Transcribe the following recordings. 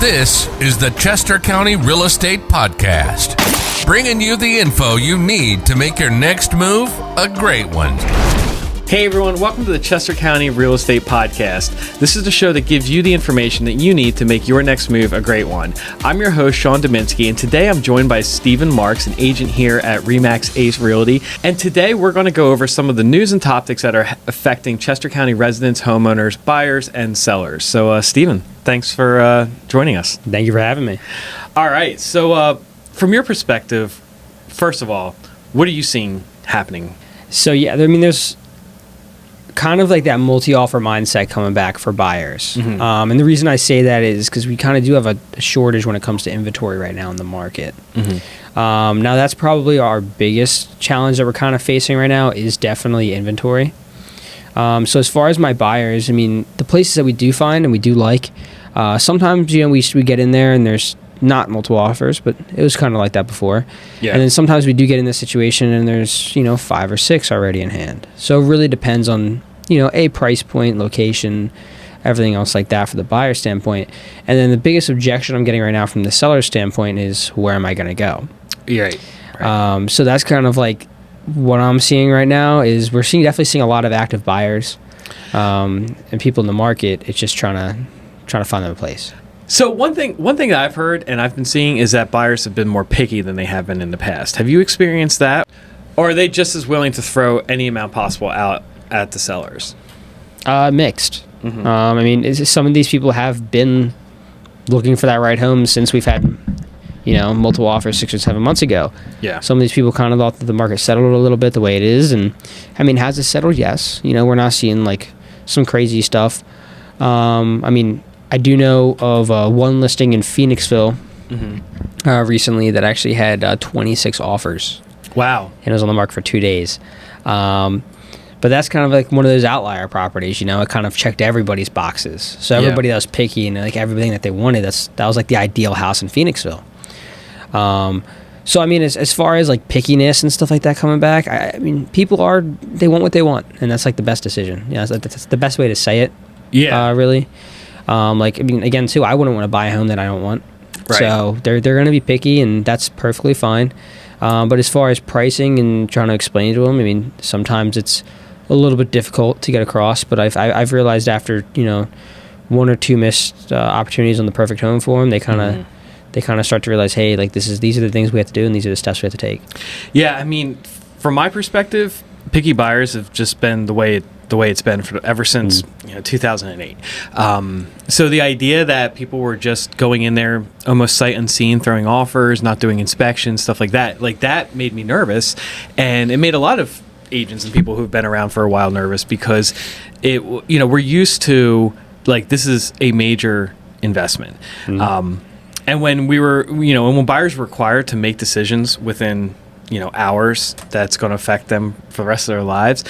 This is the Chester County Real Estate Podcast, bringing you the info you need to make your next move a great one. Hey everyone, welcome to the Chester County Real Estate Podcast. This is the show that gives you the information that you need to make your next move a great one. I'm your host, Sean Dominski, and today I'm joined by Stephen Marks, an agent here at RE/MAX Ace Realty. And today we're going to go over some of the news and topics that are affecting Chester County residents, homeowners, buyers, and sellers. So Stephen, thanks for joining us. Thank you for having me. All right, so from your perspective, first of all, what are you seeing happening? So yeah, I mean, there's kind of like that multi-offer mindset coming back for buyers. Mm-hmm. And the reason I say that is because we kind of do have a shortage when it comes to inventory right now in the market. Mm-hmm. Now that's probably our biggest challenge that we're kind of facing right now is definitely inventory. So as far as my buyers, I mean, the places that we do find and we do like, sometimes, you know, we get in there and there's not multiple offers, but it was kind of like that before. Yeah. And then sometimes we do get in this situation and there's, you know, 5 or 6 already in hand. So it really depends on, you know, a price point, location, everything else like that for the buyer standpoint. And then the biggest objection I'm getting right now from the seller standpoint is, where am I going to go? You're right. So that's kind of like what I'm seeing right now is we're definitely seeing a lot of active buyers and people in the market. It's just trying to find them a place. So one thing that I've heard and I've been seeing is that buyers have been more picky than they have been in the past. Have you experienced that? Or are they just as willing to throw any amount possible out at the sellers? Mixed. Mm-hmm. I mean, some of these people have been looking for that right home since we've had, you know, multiple offers 6 or 7 months ago. Yeah. Some of these people kind of thought that the market settled a little bit the way it is. And, I mean, has it settled? Yes. You know, we're not seeing, like, some crazy stuff. I mean, I do know of one listing in Phoenixville recently that actually had 26 offers. Wow. And it was on the market for 2 days. But that's kind of like one of those outlier properties, you know, it kind of checked everybody's boxes. So everybody that was picky and like everything that they wanted, that was like the ideal house in Phoenixville. So, I mean, as far as like pickiness and stuff like that coming back, I mean, people they want what they want. And that's like the best decision. Yeah, that's the best way to say it. Yeah. Really. Like, I mean, again, too, I wouldn't want to buy a home that I don't want. Right. So they're going to be picky, and that's perfectly fine. But as far as pricing and trying to explain to them, I mean, sometimes it's a little bit difficult to get across. But I've realized after, you know, 1 or 2 missed opportunities on the perfect home for them, they kind of start to realize, hey, like these are the things we have to do, and these are the steps we have to take. Yeah, I mean, from my perspective, picky buyers have just been the way it's been ever since 2008. So the idea that people were just going in there almost sight unseen, throwing offers, not doing inspections, stuff like that made me nervous, and it made a lot of agents and people who've been around for a while nervous because we're used to, like, this is a major investment. And when when buyers were required to make decisions within hours that's going to affect them for the rest of their lives,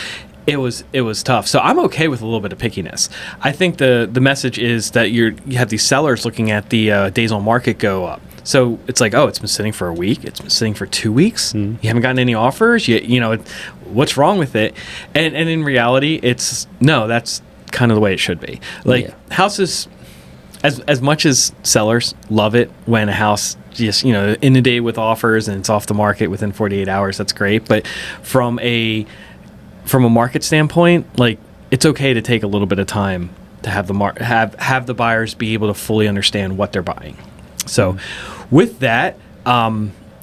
it was tough. So I'm okay with a little bit of pickiness. I think the message is that you have these sellers looking at the days on market go up. So it's like, oh, it's been sitting for a week. It's been sitting for 2 weeks. You haven't gotten any offers. What's wrong with it? And in reality, that's kind of the way it should be. Like, houses, as much as sellers love it when a house just inundated with offers and it's off the market within 48 hours, that's great. But from a market standpoint, like, it's okay to take a little bit of time to have the buyers be able to fully understand what they're buying. So with that,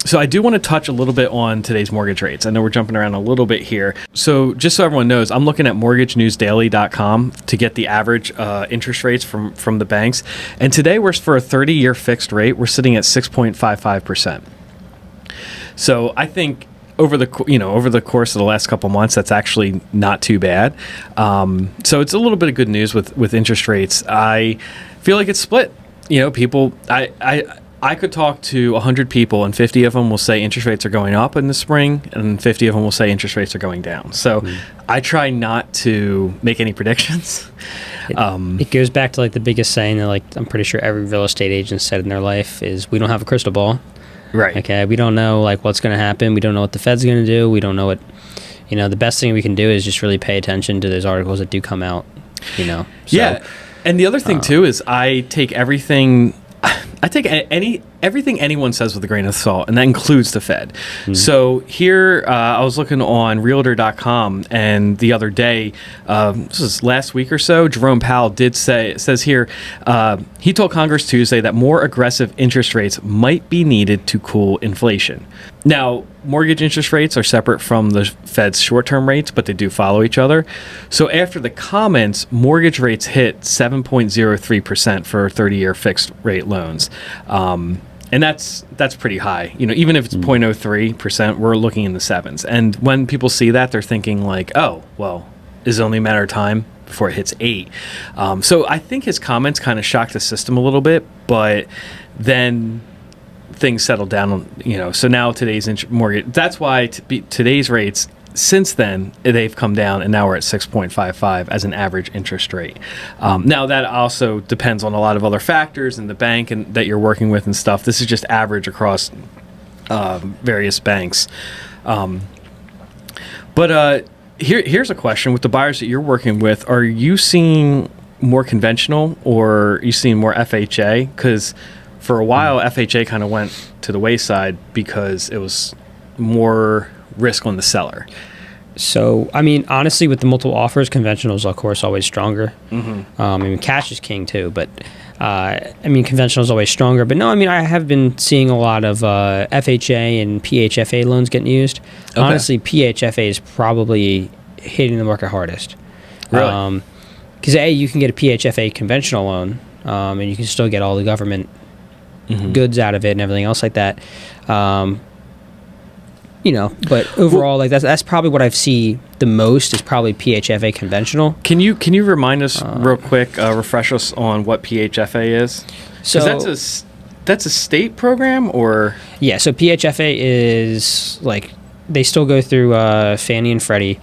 so I do want to touch a little bit on today's mortgage rates. I know we're jumping around a little bit here. So just so everyone knows, I'm looking at mortgagenewsdaily.com to get the average interest rates from the banks. And today for a 30-year fixed rate, we're sitting at 6.55%. So I think over the course of the last couple months, that's actually not too bad. So it's a little bit of good news with interest rates. I feel like it's split. People, I could talk to 100 people, and 50 of them will say interest rates are going up in the spring, and 50 of them will say interest rates are going down. So I try not to make any predictions. It goes back to like the biggest saying that, like, I'm pretty sure every real estate agent said in their life is, we don't have a crystal ball. Right. Okay. We don't know like what's going to happen. We don't know what the Fed's going to do. We don't know what, the best thing we can do is just really pay attention to those articles that do come out, So, yeah. And the other thing too is I take everything, I take everything anyone says with a grain of salt, and that includes the Fed. So here, I was looking on Realtor.com, and the other day, this was last week or so, Jerome Powell says here, he told Congress Tuesday that more aggressive interest rates might be needed to cool inflation. Now, mortgage interest rates are separate from the Fed's short-term rates, but they do follow each other. So after the comments, mortgage rates hit 7.03% for 30-year fixed-rate loans. And that's pretty high. Even if it's 0.03%, we're looking in the sevens. And when people see that, they're thinking like, oh, well, is it only a matter of time before it hits 8? So I think his comments kind of shocked the system a little bit, but then things settled down, so now today's mortgage, that's why today's rates, since then, they've come down, and now we're at 6.55 as an average interest rate. Now, that also depends on a lot of other factors in the bank and that you're working with and stuff. This is just average across various banks. But here's a question. With the buyers that you're working with, are you seeing more conventional, or are you seeing more FHA? Because for a while, FHA kind of went to the wayside because it was more risk on the seller. So, honestly, with the multiple offers, conventional is, of course, always stronger. Cash is king, too, but, conventional is always stronger. But no, I have been seeing a lot of FHA and PHFA loans getting used. Okay. Honestly, PHFA is probably hitting the market hardest. Really? Because, you can get a PHFA conventional loan, and you can still get all the government goods out of it and everything else like that. But overall, that's probably what I've seen the most is probably PHFA conventional. Can you remind us real quick, refresh us on what PHFA is? So that's a state program, or? Yeah, so PHFA is they still go through Fannie and Freddie,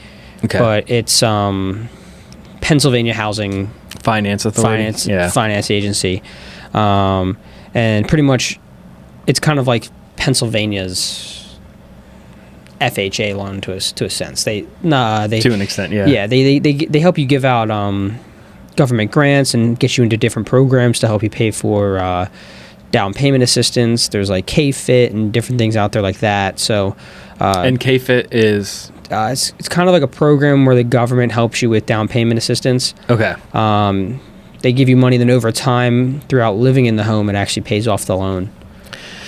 but it's Pennsylvania Housing Finance Authority, finance agency. And pretty much, it's kind of like Pennsylvania's FHA loan to a sense. They to an extent, yeah. Yeah, they help you give out government grants and get you into different programs to help you pay for down payment assistance. There's like K-Fit and different things out there like that. So, and K-Fit is it's kind of like a program where the government helps you with down payment assistance. Okay. They give you money, then over time, throughout living in the home, it actually pays off the loan.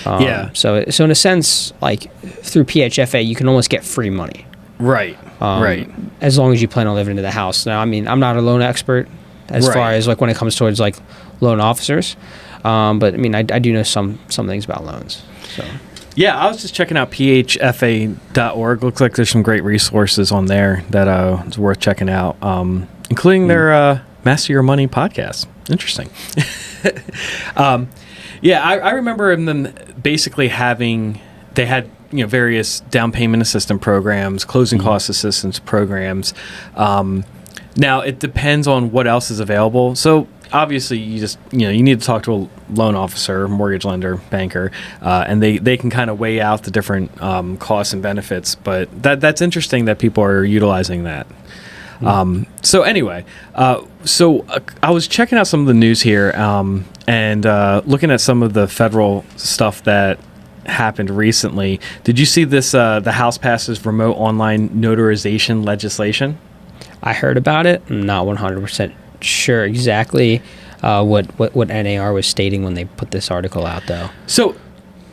So in a sense, through PHFA, you can almost get free money. Right. Right. As long as you plan on living in the house. Now, I'm not a loan expert as far as when it comes towards loan officers, but I do know some things about loans. So. Yeah, I was just checking out phfa.org. Looks like there's some great resources on there that is worth checking out, including their Master Your Money podcast. Interesting. I remember them basically they had various down payment assistance programs, closing cost assistance programs. Now it depends on what else is available. So obviously you just you need to talk to a loan officer, mortgage lender, banker, and they can kind of weigh out the different costs and benefits. But that's interesting that people are utilizing that. So anyway, I was checking out some of the news here and looking at some of the federal stuff that happened recently. Did you see this? The House passes remote online notarization legislation. I heard about it. I'm not 100% sure exactly what NAR was stating when they put this article out, though. So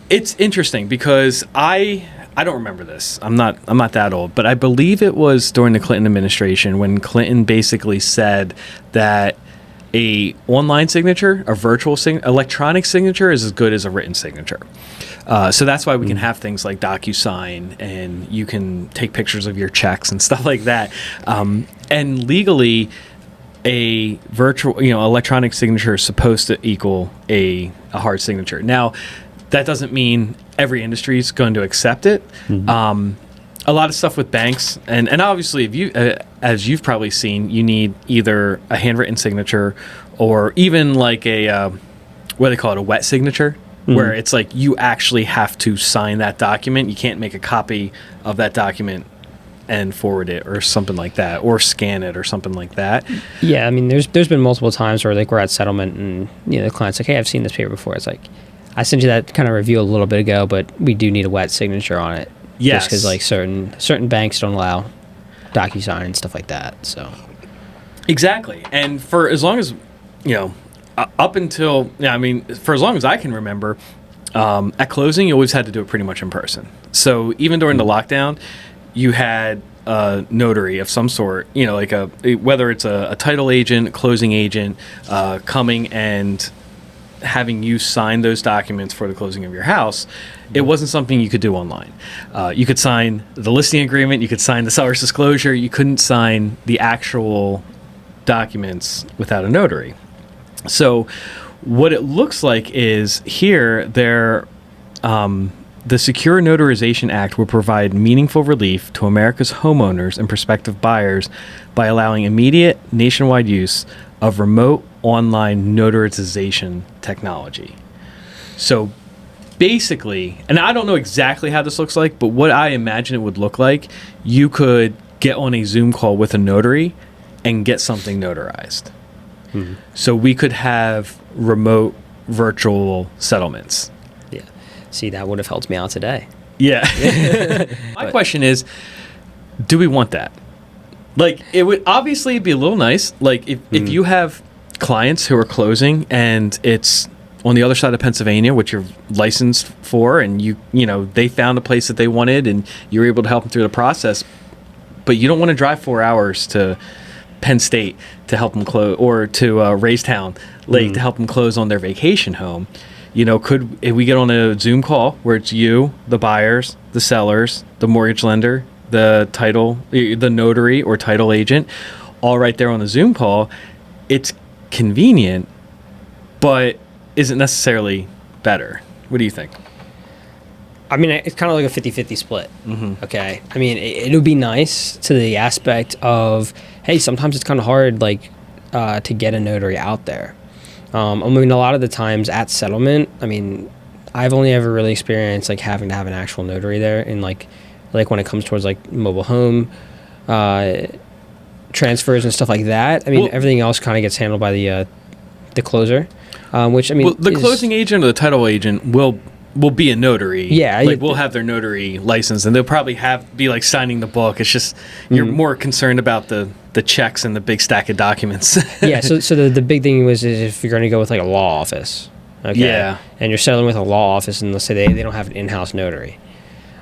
it's interesting because I don't remember this. I'm not that old, but I believe it was during the Clinton administration when Clinton basically said that a online signature, a virtual electronic signature is as good as a written signature. So that's why we can have things like DocuSign, and you can take pictures of your checks and stuff like that. And legally, a virtual, electronic signature is supposed to equal a hard signature. Now, that doesn't mean every industry is going to accept it. A lot of stuff with banks, and obviously, if you, as you've probably seen, you need either a handwritten signature or even like a what do they call it, a wet signature, where it's like you actually have to sign that document. You can't make a copy of that document and forward it or something like that, or scan it or something like that. Yeah, I mean, there's been multiple times where we're at settlement and the client's like, hey, I've seen this paper before. It's like, I sent you that kind of review a little bit ago, but we do need a wet signature on it. Yes. Just because like certain banks don't allow DocuSign and stuff like that. So. Exactly. And for as long as, up until, for as long as I can remember, at closing, you always had to do it pretty much in person. So even during the lockdown, you had a notary of some sort, whether it's a title agent, closing agent, coming and having you sign those documents for the closing of your house. It wasn't something you could do online. You could sign the listing agreement, you could sign the seller's disclosure, you couldn't sign the actual documents without a notary. So what it looks like is here the Secure Notarization Act will provide meaningful relief to America's homeowners and prospective buyers by allowing immediate nationwide use of remote online notarization technology. So basically, and I don't know exactly how this looks like, but what I imagine it would look like, you could get on a Zoom call with a notary and get something notarized. Mm-hmm. So we could have remote virtual settlements. Yeah. See, that would have helped me out today. Yeah. My question is, do we want that? Like, it would obviously be a little nice. Like, if you have clients who are closing and it's on the other side of Pennsylvania, which you're licensed for, and they found a place that they wanted and you were able to help them through the process, but you don't want to drive 4 hours to Penn State to help them close, or to Raystown Lake to help them close on their vacation home. If we get on a Zoom call where it's you, the buyers, the sellers, the mortgage lender, the notary or title agent, all right there on the Zoom call, it's convenient, but isn't necessarily better. What do you think? I mean, it's kind of like a 50-50 split. Mm-hmm. Okay. I mean, it would be nice to the aspect of, hey, sometimes it's kind of hard, to get a notary out there. A lot of the times at settlement, I've only ever really experienced having to have an actual notary there, and like when it comes towards mobile home transfers and stuff like that. Everything else kind of gets handled by the closer, the closing agent or the title agent will be a notary. Yeah. We'll have their notary license, and they'll probably be signing the book. It's just you're more concerned about the checks and the big stack of documents. Yeah. So the big thing is if you're going to go with a law office. Okay. Yeah. And you're settling with a law office, and let's say they don't have an in-house notary.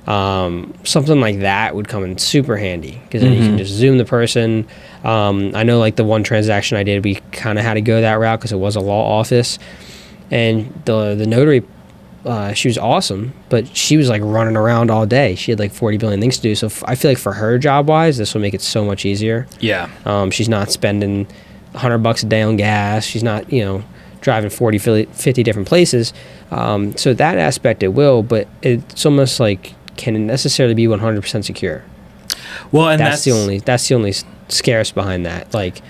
Something like that would come in super handy, because then you can just Zoom the person. I know the one transaction I did, we kind of had to go that route because it was a law office, and the notary, she was awesome, but she was running around all day. She had 40 billion things to do. So I feel for her job wise, this will make it so much easier. Yeah. She's not spending $100 a day on gas. She's not, driving 40, 50 different places. So that aspect it will, but it's almost can it necessarily be 100% secure? Well, and that's the only scarce behind that.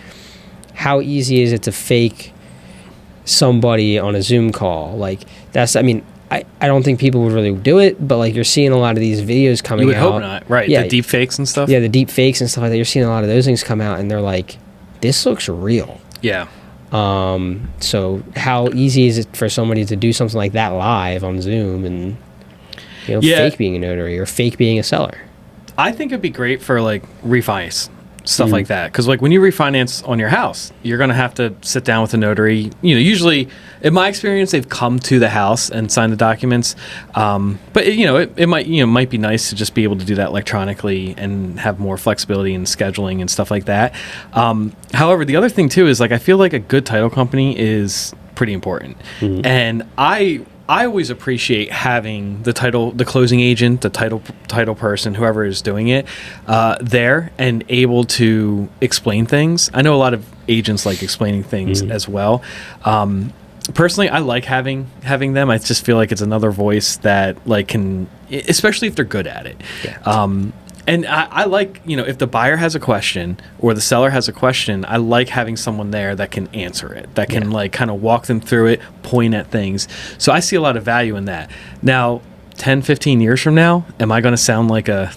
How easy is it to fake somebody on a Zoom call? I don't think people would really do it, but you're seeing a lot of these videos coming out. You would hope not, right? Yeah, the deep fakes and stuff. Yeah, the deep fakes and stuff like that. You're seeing a lot of those things come out, and they're this looks real. Yeah. So how easy is it for somebody to do something like that live on Zoom and fake being a notary or fake being a seller? I think it'd be great for refinance stuff like that, because when you refinance on your house, you're going to have to sit down with a notary. Usually in my experience, they've come to the house and signed the documents, but it might be nice to just be able to do that electronically and have more flexibility in scheduling and stuff like that. However, the other thing too is I feel a good title company is pretty important, and I always appreciate having the closing agent, the title person, whoever is doing it, there and able to explain things. I know a lot of agents like explaining things as well. Personally, I like having them. I just feel it's another voice that can, especially if they're good at it. Yeah. And I like, if the buyer has a question or the seller has a question, I like having someone there that can answer it, that can kind of walk them through it, point at things. So I see a lot of value in that. Now, 10, 15 years from now, am I going to sound like a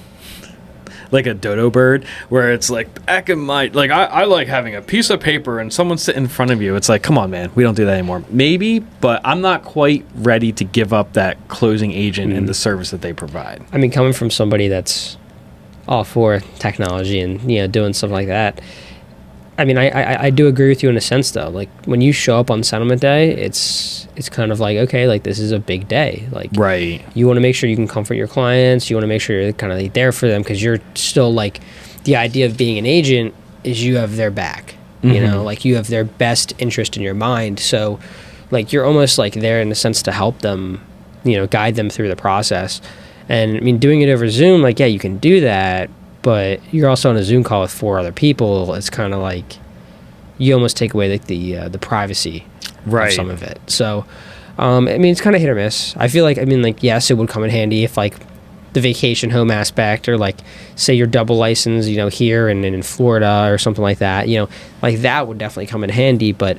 like a dodo bird, where it's like back in my like I like having a piece of paper and someone sit in front of you. It's like, come on, man, we don't do that anymore. Maybe, but I'm not quite ready to give up that closing agent and the service that they provide. I mean, coming from somebody that's all for technology and doing stuff like that, I mean, I do agree with you in a sense, though. Like, when you show up on settlement day, it's kind of like, okay, like, this is a big day. Like, right. You want to make sure you can comfort your clients. You want to make sure you're kind of like there for them, because you're still like, the idea of being an agent is you have their back. You know, like, you have their best interest in your mind. So, like, you're almost like there in a sense to help them, guide them through the process. And I mean, doing it over Zoom, like, yeah, you can do that, but you're also on a Zoom call with 4 other people. It's kind of like you almost take away like the privacy of some of it. So, I mean, it's kind of hit or miss. I feel like, I mean, like, yes, it would come in handy if like the vacation home aspect, or like say you're double licensed, here and in Florida or something like that. Like that would definitely come in handy. But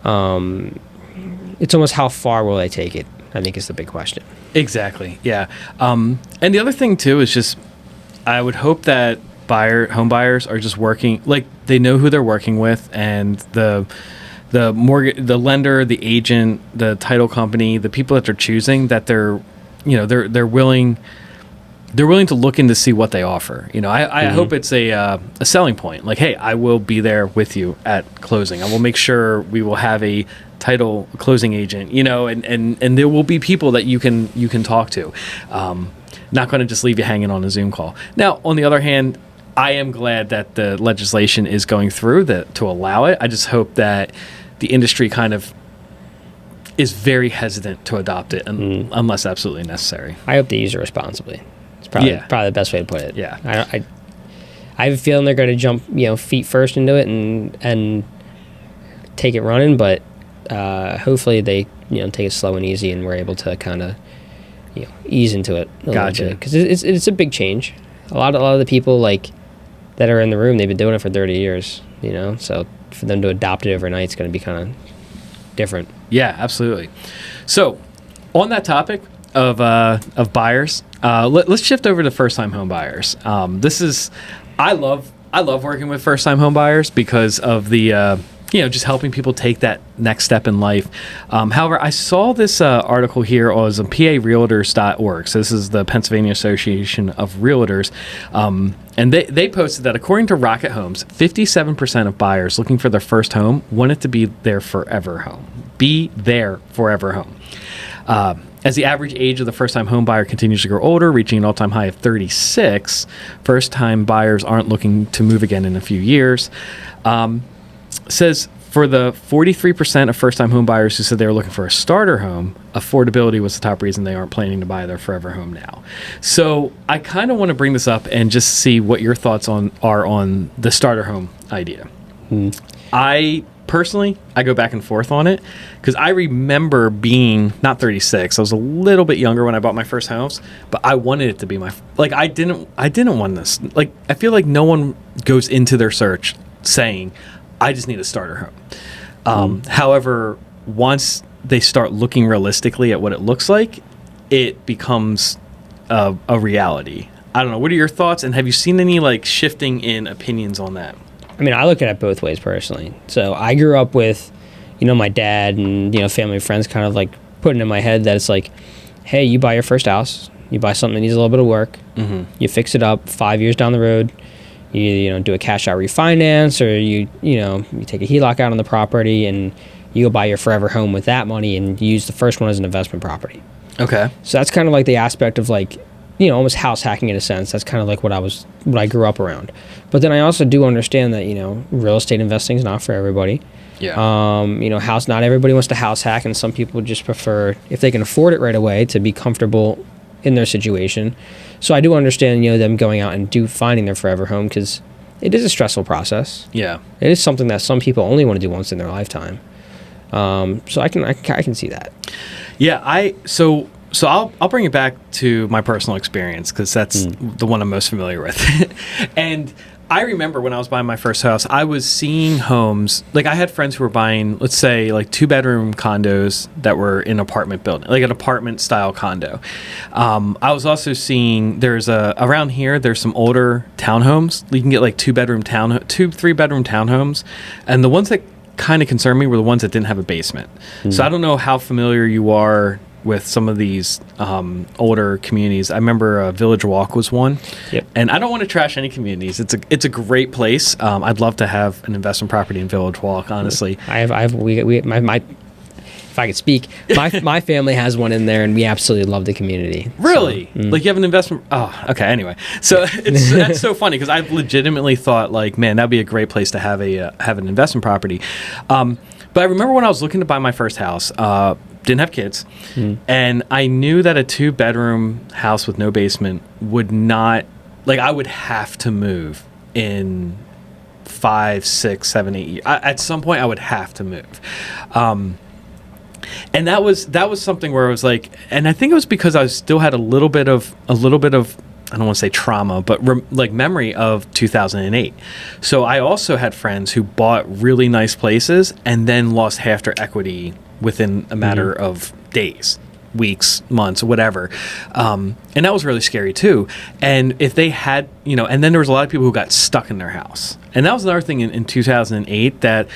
it's almost how far will they take it, I think, is the big question. Exactly. Yeah. And the other thing too is just, I would hope that home buyers are just working, like, they know who they're working with, and the mortgage, the lender, the agent, the title company, the people that they're choosing, that they're willing to look in to see what they offer. I hope it's a selling point. Like, hey, I will be there with you at closing. I will make sure we will have a title closing agent, and there will be people that you can talk to. Not going to just leave you hanging on a Zoom call. Now, on the other hand, I am glad that the legislation is going through to allow it. I just hope that the industry kind of is very hesitant to adopt it unless absolutely necessary. I hope they use it responsibly. It's probably the best way to put it. Yeah. I have a feeling they're going to jump, feet first into it and take it running, but hopefully they, take it slow and easy, and we're able to kind of, ease into it a little bit, because it's a big change. A lot of the people like that are in the room, they've been doing it for 30 years, so for them to adopt it overnight, it's going to be kind of different. Yeah, absolutely. So on that topic of buyers, let's shift over to first-time home buyers. I love working with first-time home buyers because of the just helping people take that next step in life. However, I saw this article here on parealtors.org. So this is the Pennsylvania Association of Realtors. And they posted that according to Rocket Homes, 57% of buyers looking for their first home want it to be their forever home. Be their forever home. As the average age of the first-time home buyer continues to grow older, reaching an all-time high of 36, first-time buyers aren't looking to move again in a few years. Says for the 43% of first-time home buyers who said they were looking for a starter home, affordability was the top reason they aren't planning to buy their forever home now. So I kind of want to bring this up and just see what your thoughts are on the starter home idea. I personally go back and forth on it, because I remember being not 36. I was a little bit younger when I bought my first house, but I wanted it to be my, like, I didn't want this. Like, I feel like no one goes into their search saying, I just need a starter home. However, once they start looking realistically at what it looks like, it becomes a reality. I don't know. What are your thoughts? And have you seen any like shifting in opinions on that? I mean, I look at it both ways personally. So I grew up with, my dad and, family and friends kind of like putting in my head that it's like, hey, you buy your first house, you buy something that needs a little bit of work, you fix it up 5 years down the road, you do a cash out refinance, or you take a HELOC out on the property, and you go buy your forever home with that money, and you use the first one as an investment property. Okay. So that's kind of like the aspect of like, almost house hacking in a sense. That's kind of like what I grew up around. But then I also do understand that, real estate investing is not for everybody. Yeah. Not everybody wants to house hack, and some people just prefer, if they can afford it right away, to be comfortable in their situation. So I do understand, them going out and finding their forever home, because it is a stressful process. Yeah. It is something that some people only want to do once in their lifetime. So I can see that. Yeah. So I'll bring it back to my personal experience, because that's the one I'm most familiar with. And I remember when I was buying my first house, I was seeing homes, like I had friends who were buying, let's say, like 2-bedroom condos that were in apartment building, like an apartment style condo. I was also seeing around here, there's some older townhomes. You can get like 3-bedroom townhomes. And the ones that kind of concerned me were the ones that didn't have a basement. So I don't know how familiar you are with some of these older communities. I remember Village Walk was one. Yep. And I don't want to trash any communities. It's a great place. I'd love to have an investment property in Village Walk, honestly. If I could speak, my family has one in there, and we absolutely love the community. Really? So, like you have an investment? Oh, okay. Anyway, so that's so funny because I've legitimately thought like, man, that'd be a great place to have an investment property. But I remember when I was looking to buy my first house, didn't have kids, and I knew that a 2-bedroom house with no basement would not, like, I would have to move in 5, 6, 7, 8 years. At some point, I would have to move. And that was something where I was like, and I think it was because I still had a little bit of I don't want to say trauma, but like memory of 2008. So I also had friends who bought really nice places and then lost half their equity within a matter of days, weeks, months, whatever. And that was really scary too. And if they had, and then there was a lot of people who got stuck in their house. And that was another thing in 2008 that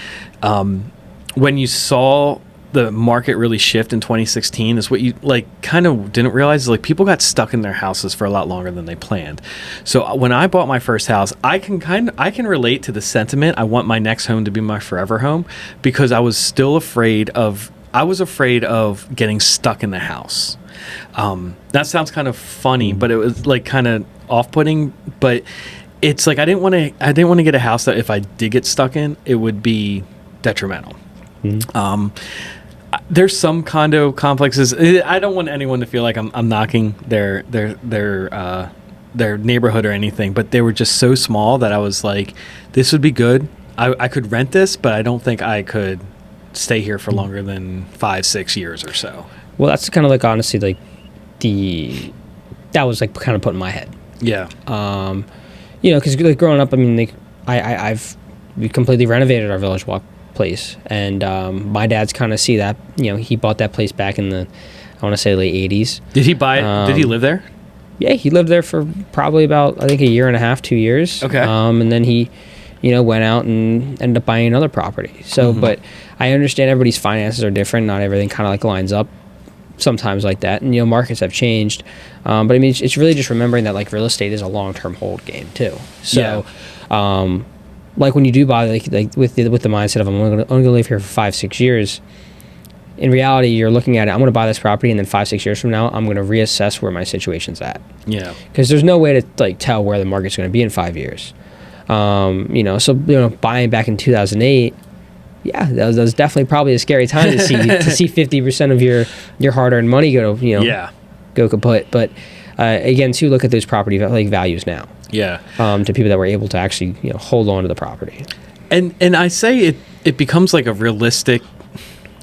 when you saw the market really shift in 2016 is what you like kind of didn't realize is like people got stuck in their houses for a lot longer than they planned. So when I bought my first house, I can relate to the sentiment. I want my next home to be my forever home because I was still afraid of getting stuck in the house. That sounds kind of funny, but it was like kind of off-putting, but it's like I didn't want to get a house that if I did get stuck in, it would be detrimental. There's some condo complexes. I don't want anyone to feel like I'm knocking their neighborhood or anything, but they were just so small that I was like, this would be good. I could rent this, but I don't think I could stay here for longer than 5-6 years or so. Well, that's kind of like honestly like that was like kind of put in my head. Yeah. Because like growing up, I mean, like we completely renovated our Village Walk place, and my dad's kind of see that, he bought that place back in the, I want to say, late 80s. Did he buy it? Did he live there? Yeah, he lived there for probably about, I think, a year and a half, 2 years. Okay. And then he went out and ended up buying another property. So but I understand everybody's finances are different, not everything kind of like lines up sometimes like that, and markets have changed, but I mean it's really just remembering that like real estate is a long-term hold game too. So like when you do buy like with the mindset of I'm only going to live here for 5-6 years, in reality you're looking at it, I'm going to buy this property and then 5-6 years from now I'm going to reassess where my situation's at. Yeah. Because there's no way to like tell where the market's going to be in 5 years. So buying back in 2008, yeah, that was definitely probably a scary time to see 50% of your hard-earned money go go kaput. But again, too, look at those property values now. Yeah. To people that were able to actually hold on to the property. And I say it becomes like a realistic,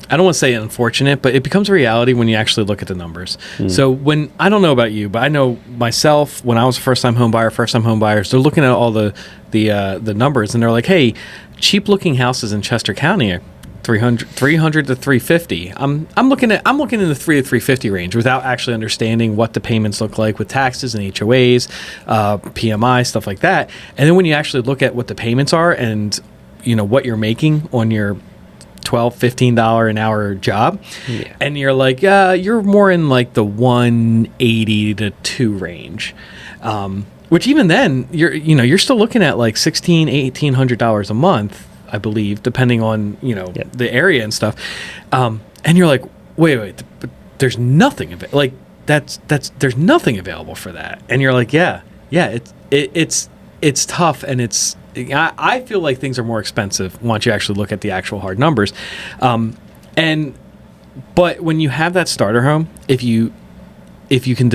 I don't want to say unfortunate, but it becomes a reality when you actually look at the numbers. So when, I don't know about you, but I know myself, when I was a first-time home buyers, they're looking at all the numbers and they're like, hey, cheap looking houses in Chester County are 300 to 350. I'm looking in the 3 to 350 range without actually understanding what the payments look like with taxes and HOAs, PMI, stuff like that. And then when you actually look at what the payments are and what you're making on your $12-15 an hour job, and you're like, you're more in like the 180 to 2 range. Which even then you're still looking at like $1,800 a month, I believe, depending on the area and stuff. And you're like, wait, but there's nothing of it. Like there's nothing available for that. And you're like, it's tough, and I feel like things are more expensive once you actually look at the actual hard numbers. But when you have that starter home, if you can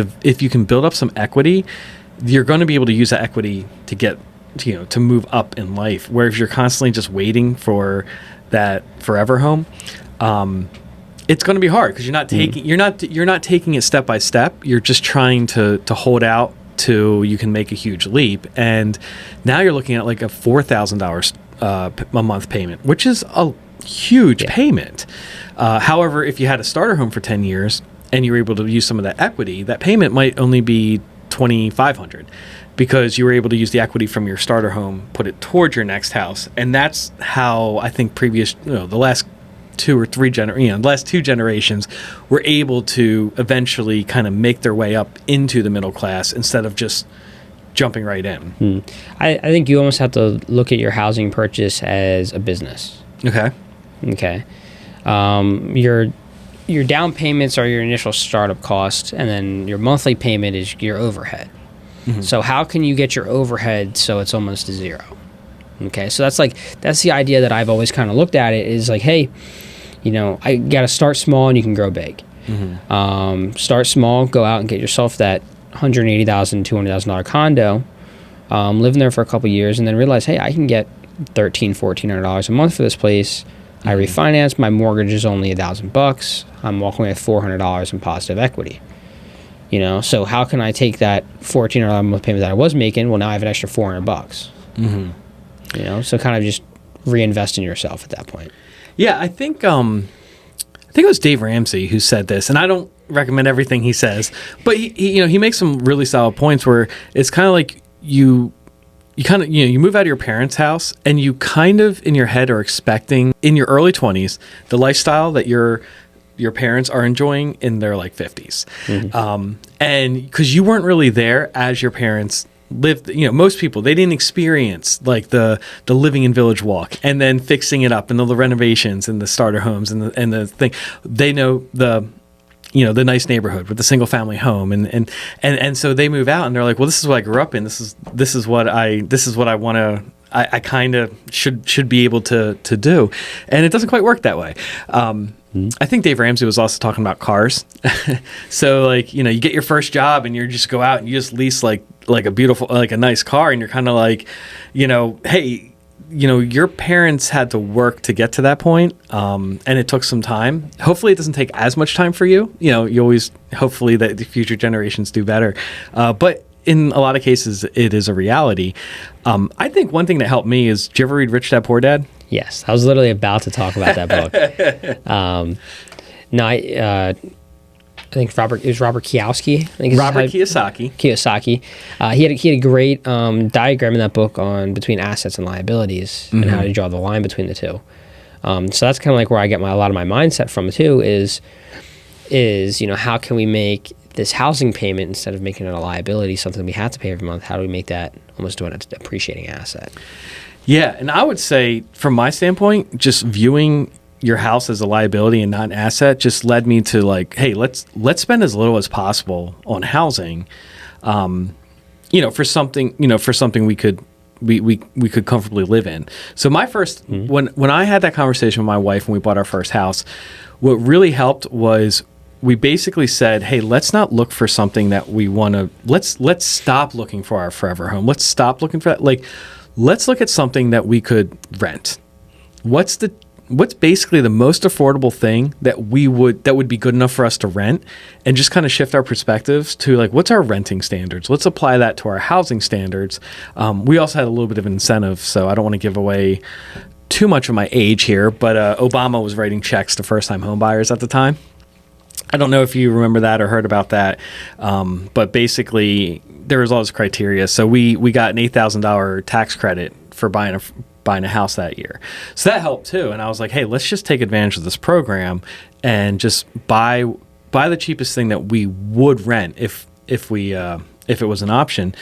build up some equity, you're going to be able to use that equity to get to move up in life. Whereas you're constantly just waiting for that forever home, it's going to be hard because you're not taking it step by step. You're just trying to hold out to you can make a huge leap. And now you're looking at like a $4,000 a month payment, which is a huge payment. However, if you had a starter home for 10 years and you were able to use some of that equity, that payment might only be $2,500 because you were able to use the equity from your starter home, put it towards your next house. And that's how I think the last last two generations were able to eventually kind of make their way up into the middle class instead of just jumping right in. I think you almost have to look at your housing purchase as a business. Okay. Your down payments are your initial startup cost, and then your monthly payment is your overhead. So how can you get your overhead so it's almost to zero? Okay, so that's the idea that I've always kind of looked at it is like, hey, I got to start small and you can grow big. Start small, go out and get yourself that $180,000, $200,000 condo, live in there for a couple years, and then realize, hey, I can get $1,300, $1,400 a month for this place. I refinance, my mortgage is only $1,000. I'm walking away with $400 in positive equity. So how can I take that $1,400 a month payment that I was making? Well, now I have an extra $400. So kind of just reinvest in yourself at that point. Yeah, I think it was Dave Ramsey who said this, and I don't recommend everything he says, but he makes some really solid points where it's kind of like you move out of your parents' house and you kind of in your head are expecting in your early 20s the lifestyle that your parents are enjoying in their like 50s. And because you weren't really there as your parents lived, most people, they didn't experience like the living in Village Walk and then fixing it up and the renovations and the starter homes and the thing. They know the nice neighborhood with the single family home and so they move out and they're like, well, this is what I grew up in. This is what I want to, I kind of should be able to do. And it doesn't quite work that way. I think Dave Ramsey was also talking about cars. So like, you get your first job and you just go out and you just lease like a beautiful, like a nice car. And you're kind of like, hey, your parents had to work to get to that point, and it took some time. Hopefully it doesn't take as much time for you. You always, hopefully that the future generations do better. But in a lot of cases, it is a reality. I think one thing that helped me is, did you ever read Rich Dad Poor Dad? Yes, I was literally about to talk about that book. I think it was Robert Kiyosaki. Kiyosaki. He had a great diagram in that book between assets and liabilities and how to draw the line between the two. So that's kind of like where I get a lot of my mindset from too. Is how can we make this housing payment, instead of making it a liability, something we have to pay every month? How do we make that almost an appreciating asset? Yeah, and I would say from my standpoint, just viewing your house as a liability and not an asset just led me to like, hey, let's spend as little as possible on housing, for something we could comfortably live in. So my first, when I had that conversation with my wife when we bought our first house, what really helped was we basically said, hey, let's not look for something that we want to, let's stop looking for our forever home. Let's stop looking for that. Like, let's look at something that we could rent. What's basically the most affordable thing that would be good enough for us to rent, and just kind of shift our perspectives to like, what's our renting standards? Let's apply that to our housing standards. We also had a little bit of an incentive, so I don't want to give away too much of my age here, but Obama was writing checks to first-time homebuyers at the time. I don't know if you remember that or heard about that, but basically there was all this criteria. So we got an $8,000 tax credit for buying a house that year. So that helped too. And I was like, hey, let's just take advantage of this program and just buy the cheapest thing that we would rent if it was an option.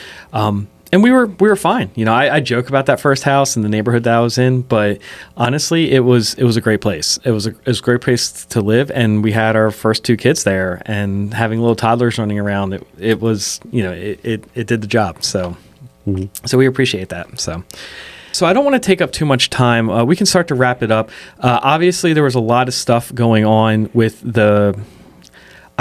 And we were fine. I joke about that first house and the neighborhood that I was in, but honestly, it was a great place. It was a great place to live, and we had our first two kids there, and having little toddlers running around, it was, it did the job. So, so we appreciate that. So I don't want to take up too much time. We can start to wrap it up. Obviously, there was a lot of stuff going on with I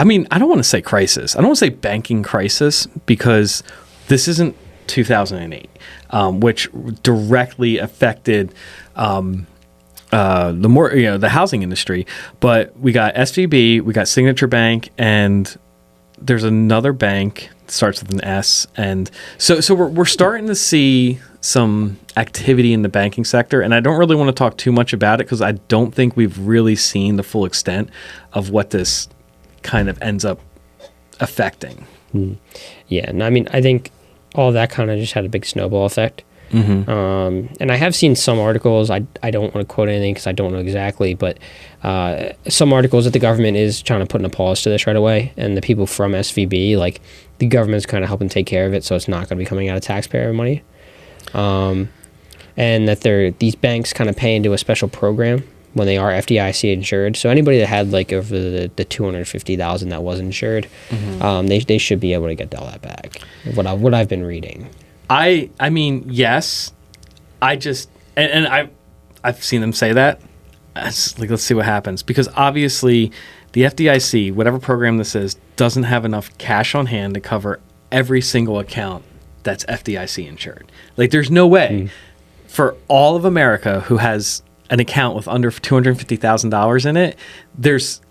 don't want to say crisis. I don't want to say banking crisis, because this isn't 2008, which directly affected the housing industry. But we got SVB, we got Signature Bank, and there's another bank that starts with an S, and so we're starting to see some activity in the banking sector, and I don't really want to talk too much about it because I don't think we've really seen the full extent of what this kind of ends up affecting. Yeah, and I mean, I think all that kind of just had a big snowball effect. And I have seen some articles, I don't want to quote anything because I don't know exactly, but some articles that the government is trying to put a pause to this right away, and the people from SVB, like, the government's kind of helping take care of it, so it's not going to be coming out of taxpayer money. And that these banks kind of pay into a special program when they are FDIC insured. So anybody that had like over the $250,000 that was insured, they should be able to get all that back. What I've been reading. I mean, yes. I just and I've seen them say that. It's like, let's see what happens, because obviously the FDIC, whatever program this is, doesn't have enough cash on hand to cover every single account that's FDIC insured. Like, there's no way for all of America who has an account with under $250,000 in it, there's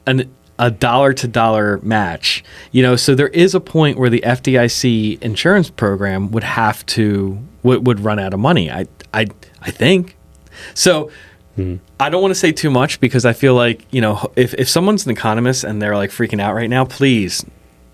a dollar-to-dollar match. So there is a point where the FDIC insurance program would have to would run out of money. I think so. I don't want to say too much because I feel like if someone's an economist and they're like freaking out right now, please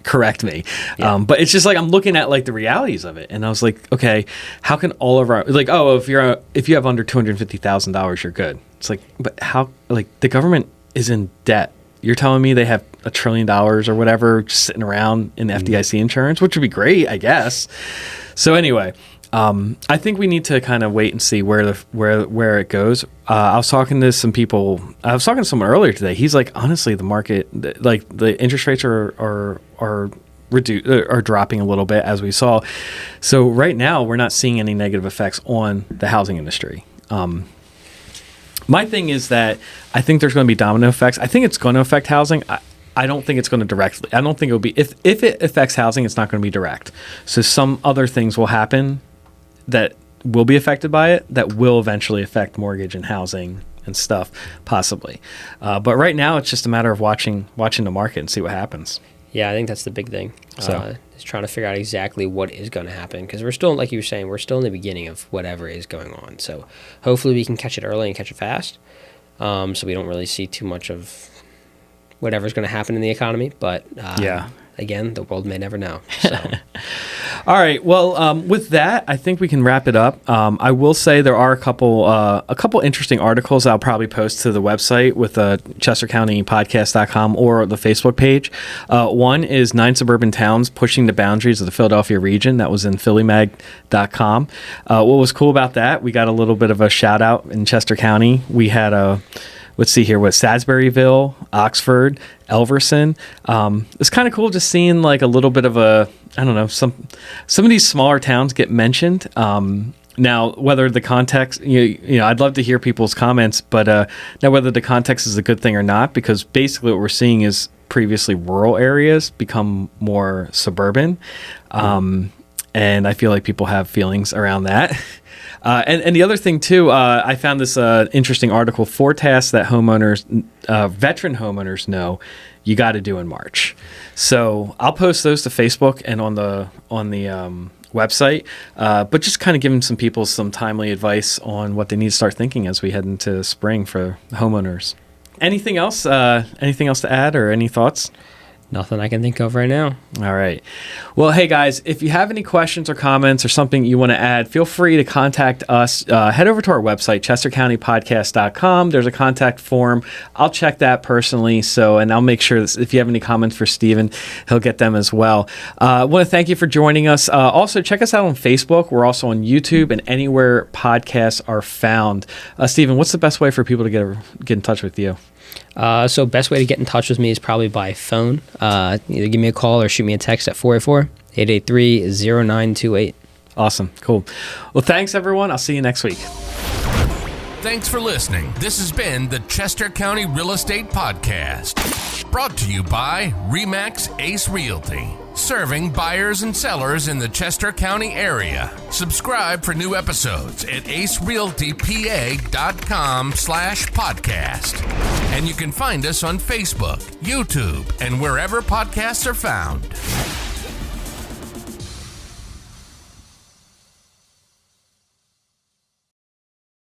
correct me. Yeah. But it's just like I'm looking at like the realities of it, and I was like, okay, how can all of our if you have under $250,000, you're good. It's like, but how? Like, the government is in debt. You're telling me they have $1 trillion or whatever just sitting around in FDIC insurance, which would be great, I guess. So anyway, I think we need to kind of wait and see where it goes. I was talking to some people. I was talking to someone earlier today. He's like, honestly, the market, like the interest rates are dropping a little bit, as we saw. So right now, we're not seeing any negative effects on the housing industry. My thing is that I think there's going to be domino effects. I think it's going to affect housing. I don't think it's going to directly. I don't think it'll be if it affects housing, it's not going to be direct. So some other things will happen that will be affected by it that will eventually affect mortgage and housing and stuff, possibly. But right now, it's just a matter of watching the market and see what happens. Yeah, I think that's the big thing. Is trying to figure out exactly what is going to happen, because we're still, like you were saying, we're still in the beginning of whatever is going on. So hopefully we can catch it early and catch it fast, so we don't really see too much of whatever's going to happen in the economy. But again, the world may never know. So. All right. Well, with that, I think we can wrap it up. I will say there are a couple interesting articles I'll probably post to the website with ChesterCountyPodcast.com or the Facebook page. One is 9 Suburban Towns Pushing the Boundaries of the Philadelphia Region. That was in PhillyMag.com. What was cool about that, we got a little bit of a shout out in Chester County. We had let's see here, Salisburyville, Oxford, Elverson. It's kind of cool just seeing like a little bit of some of these smaller towns get mentioned. Now, whether the context, I'd love to hear people's comments, but now whether the context is a good thing or not, because basically what we're seeing is previously rural areas become more suburban. And I feel like people have feelings around that. And the other thing, too, I found this interesting article, 4 tasks that veteran homeowners know you got to do in March. So I'll post those to Facebook and on the website, but just kind of giving some people some timely advice on what they need to start thinking as we head into spring for homeowners. Anything else to add, or any thoughts? Nothing I can think of right now. All right. Well, hey, guys, if you have any questions or comments or something you want to add, feel free to contact us. Head over to our website, ChesterCountyPodcast.com. There's a contact form. I'll check that personally. And I'll make sure that if you have any comments for Steven, he'll get them as well. I want to thank you for joining us. Also, check us out on Facebook. We're also on YouTube and anywhere podcasts are found. Steven, what's the best way for people to get in touch with you? So best way to get in touch with me is probably by phone. Either give me a call or shoot me a text at 484-883-0928. Awesome. Cool. Well, thanks, everyone. I'll see you next week. Thanks for listening. This has been the Chester County Real Estate Podcast, brought to you by RE/MAX Ace Realty. serving buyers and sellers in the Chester County area. Subscribe for new episodes at acerealtypa.com/podcast. And you can find us on Facebook, YouTube, and wherever podcasts are found.